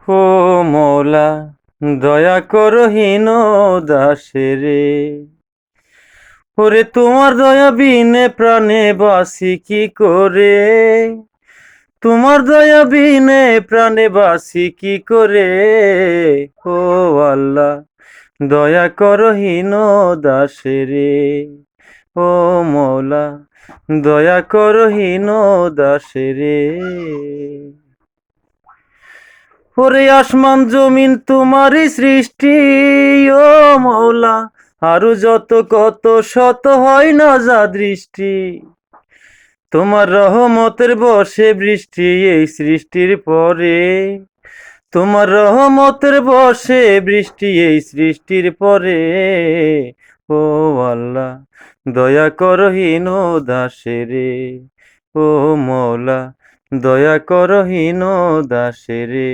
ও মৌলা, দয়া করো হীন দাসেরে। ওরে তোমার দয়া বিনে প্রাণে বাসি কি করে? তোমার দয়া বিনে প্রাণে বাসি কি করে? ও আল্লাহ, দয়া করো হীন দাসেরে। ও মৌলা, দয়া করো হীন দাসেরে। ওরে আসমান জমিন তোমারই সৃষ্টি, ও মৌলা, আরো যত কত শত হয় না যা দৃষ্টি। তোমার রহমতের বর্ষে বৃষ্টি এই সৃষ্টির পরে। তোমার রহমতের বর্ষে বৃষ্টি এই সৃষ্টির পরে। ও আল্লাহ, দয়া করো হীন দাসেরে। ও মৌলা, দয়া করো হীন দাসেরে।